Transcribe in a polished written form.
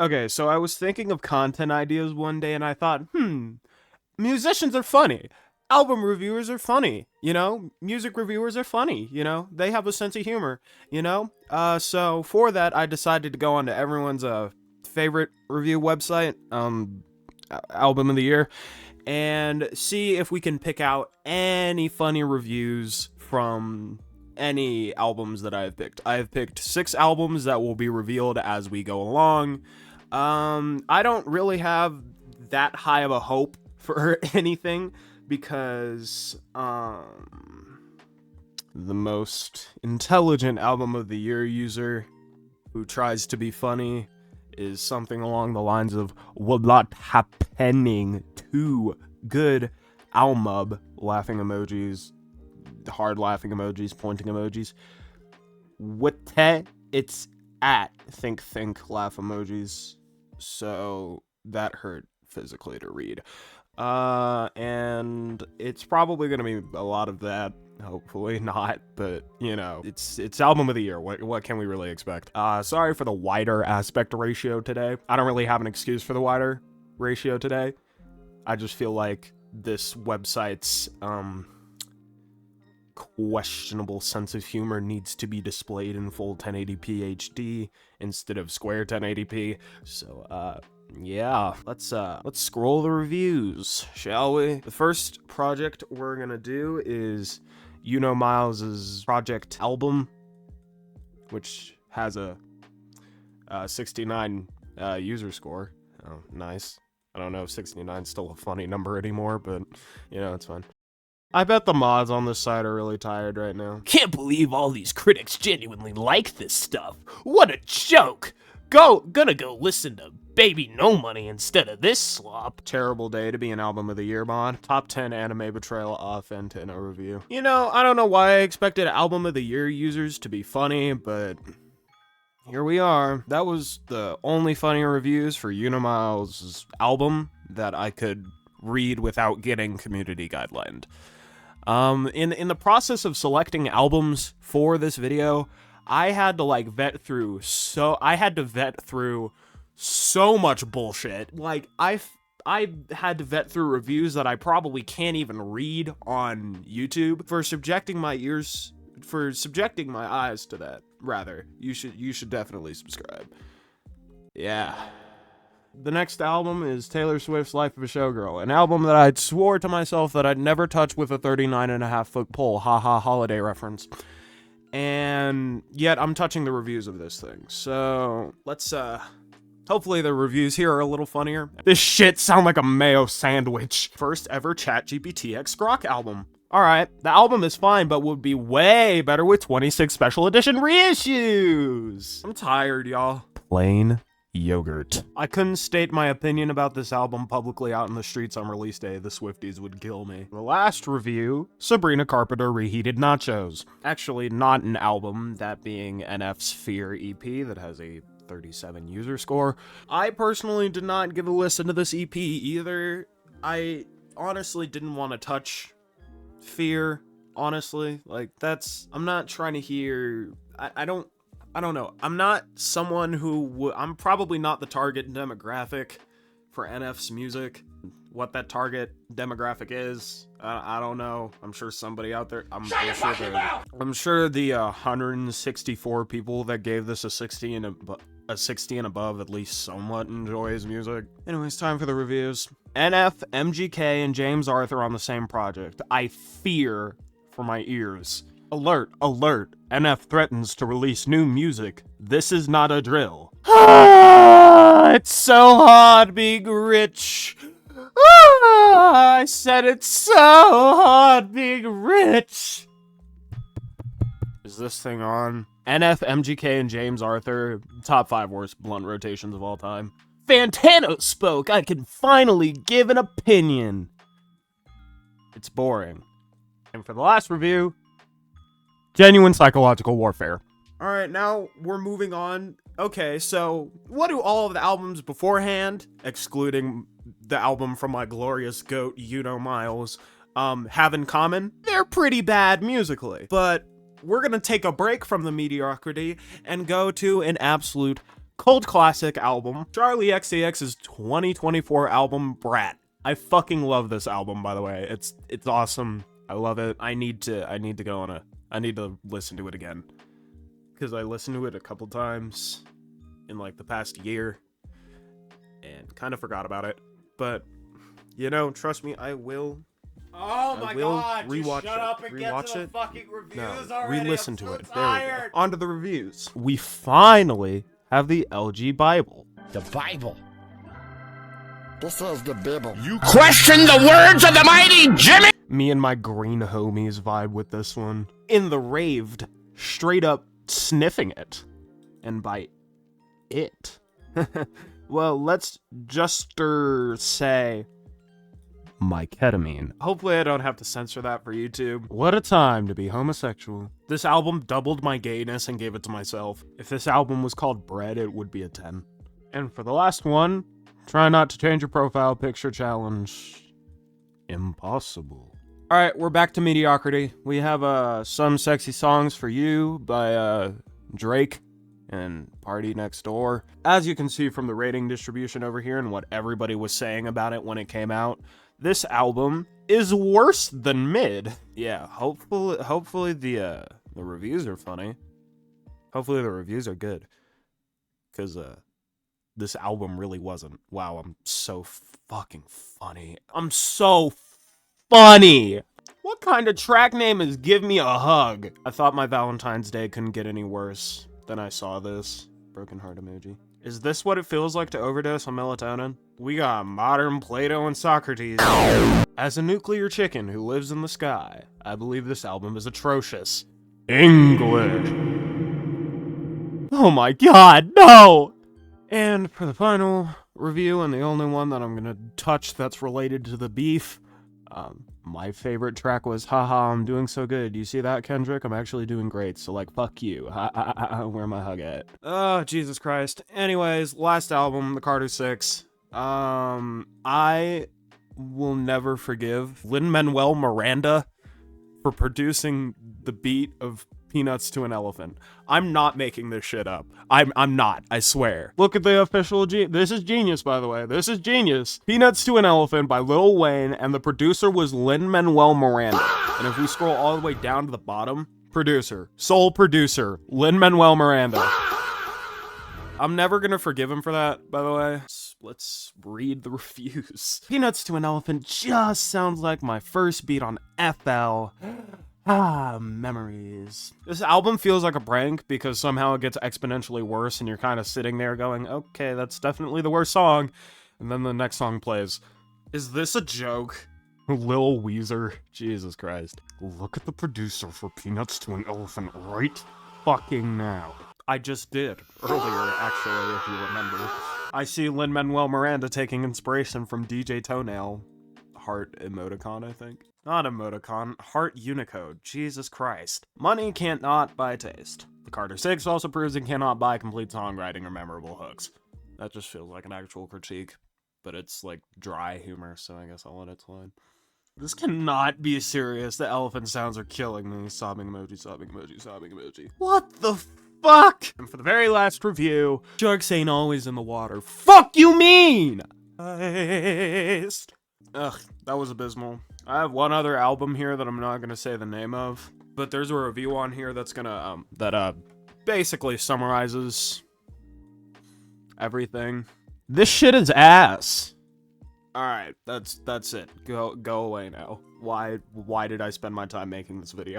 Okay, so I was thinking of content ideas one day and I thought, musicians are funny. Album reviewers are funny, you know? Music reviewers are funny, you know? They have a sense of humor, you know? So for that, I decided to go on to everyone's favorite review website, album of the year, and see if we can pick out any funny reviews from any albums that I've picked. I have picked 6 albums that will be revealed as we go along. I don't really have that high of a hope for anything because, the most intelligent album of the year user who tries to be funny is something along the lines of "What not happening to good Almub," laughing emojis, hard laughing emojis, pointing emojis. What it's at think laugh emojis. So that hurt physically to read. And it's probably gonna be a lot of that. Hopefully not, but you know, it's album of the year. What can we really expect? Sorry for the wider aspect ratio today. I don't really have an excuse for the wider ratio today. I just feel like this website's questionable sense of humor needs to be displayed in full 1080p HD instead of square 1080p. So yeah, let's scroll the reviews, shall we? The first project we're gonna do is Miles's project album, which has a 69 user score. Oh, nice. I don't know if 69 is still a funny number anymore, but you know, it's fine. I bet the mods on this site are really tired right now. Can't believe all these critics genuinely like this stuff. What a joke! Gonna go listen to Baby No Money instead of this slop. Terrible day to be an album of the year mod. Top 10 anime betrayal off and in a review. You know, I don't know why I expected album of the year users to be funny, but here we are. That was the only funny reviews for Unimiles' album that I could read without getting community guidelined. In the process of selecting albums for this video, I had to vet through so much bullshit. Like I had to vet through reviews that I probably can't even read on YouTube for subjecting my eyes to that. Rather, you should definitely subscribe. Yeah. The next album is Taylor Swift's Life of a Showgirl, an album that I'd swore to myself that I'd never touch with a 39.5-foot pole, haha holiday reference. And yet I'm touching the reviews of this thing. So let's hopefully the reviews here are a little funnier. This shit sound like a mayo sandwich. First ever ChatGPT X Grok album. Alright, the album is fine, but would be way better with 26 special edition reissues. I'm tired, y'all. Plain yogurt. I couldn't state my opinion about this album publicly out in the streets on release day. The Swifties would kill me. The last review, Sabrina Carpenter Reheated Nachos. Actually, not an album, that being NF's Fear EP that has a 37 user score. I personally did not give a listen to this EP either. I honestly didn't want to touch Fear, honestly. I'm not trying to hear, I don't know. I'm not someone who I'm probably not the target demographic for NF's music. What that target demographic is, I don't know. I'm sure somebody out there. I'm sure the 164 people that gave this a 60 and above at least somewhat enjoy his music. Anyways, time for the reviews. NF, MGK, and James Arthur on the same project. I fear for my ears. Alert, alert. NF threatens to release new music. This is not a drill. It's so hard being rich. I said it's so hard being rich. Is this thing on? NF, MGK, and James Arthur, top 5 worst blunt rotations of all time. Fantano spoke. I can finally give an opinion. It's boring. And for the last review, Genuine Psychological Warfare. Alright, now we're moving on. Okay, so what do all of the albums beforehand, excluding the album from my glorious goat, Miles, have in common? They're pretty bad musically. But we're gonna take a break from the mediocrity and go to an absolute cult classic album, Charlie XCX's 2024 album, Brat. I fucking love this album, by the way. It's awesome. I love it. I need to listen to it again. Because I listened to it a couple times in like the past year and kind of forgot about it. But, you know, trust me, I will. Oh my god, rewatch shut up and get to the it. fucking reviews No, already. re-listen I'm to so it. tired. There we go. On to the reviews. We finally have the LG Bible. The Bible. This is the Bible. You question the words of the mighty Jimmy! Me and my green homies vibe with this one. In the raved, straight up sniffing it. And by it. Well, let's just say my ketamine. Hopefully I don't have to censor that for YouTube. What a time to be homosexual. This album doubled my gayness and gave it to myself. If this album was called Bread, it would be a 10. And for the last one, try not to change your profile picture challenge. Impossible. Alright, we're back to mediocrity. We have Some Sexy Songs for You by Drake and Party Next Door. As you can see from the rating distribution over here and what everybody was saying about it when it came out, this album is worse than mid. Yeah, hopefully the reviews are funny. Hopefully the reviews are good. Because this album really wasn't. Wow, I'm so fucking funny. I'm so funny! What kind of track name is Give Me a Hug? I thought my Valentine's Day couldn't get any worse. Then I saw this. Broken heart emoji. Is this what it feels like to overdose on melatonin? We got modern Plato and Socrates. As a nuclear chicken who lives in the sky, I believe this album is atrocious. English. Oh my god, no! And for the final review, and the only one that I'm gonna touch that's related to the beef, my favorite track was Haha, I'm doing so good. You see that, Kendrick? I'm actually doing great, so like, fuck you. Where my hug at? Oh, Jesus Christ. Anyways, last album, The Carter 6. I will never forgive Lin-Manuel Miranda for producing the beat of Peanuts to an Elephant. I'm not making this shit up. I'm not, I swear. Look at the official this is genius, by the way. This is genius. Peanuts to an Elephant by Lil Wayne, and the producer was Lin-Manuel Miranda. And if we scroll all the way down to the bottom, sole producer, Lin-Manuel Miranda. I'm never gonna forgive him for that, by the way. Let's read the reviews. Peanuts to an Elephant just sounds like my first beat on FL. Memories. This album feels like a prank because somehow it gets exponentially worse and you're kind of sitting there going, okay, that's definitely the worst song. And then the next song plays. Is this a joke? Lil Weezer. Jesus Christ. Look at the producer for Peanuts to an Elephant right fucking now. I just did. Earlier, actually, if you remember. I see Lin-Manuel Miranda taking inspiration from DJ Toenail. Heart emoticon, I think. Not emoticon, heart Unicode. Jesus Christ. Money can't not buy taste. The Carter 6 also proves it cannot buy complete songwriting or memorable hooks. That just feels like an actual critique. But it's like dry humor, so I guess I'll let it slide. This cannot be serious. The elephant sounds are killing me. Sobbing emoji, sobbing emoji, sobbing emoji. What the fuck? And for the very last review, sharks ain't always in the water. Fuck you mean? Ugh, that was abysmal. I have one other album here that I'm not gonna say the name of, but there's a review on here that's gonna, basically summarizes everything. This shit is ass. Alright, that's it. Go away now. Why did I spend my time making this video?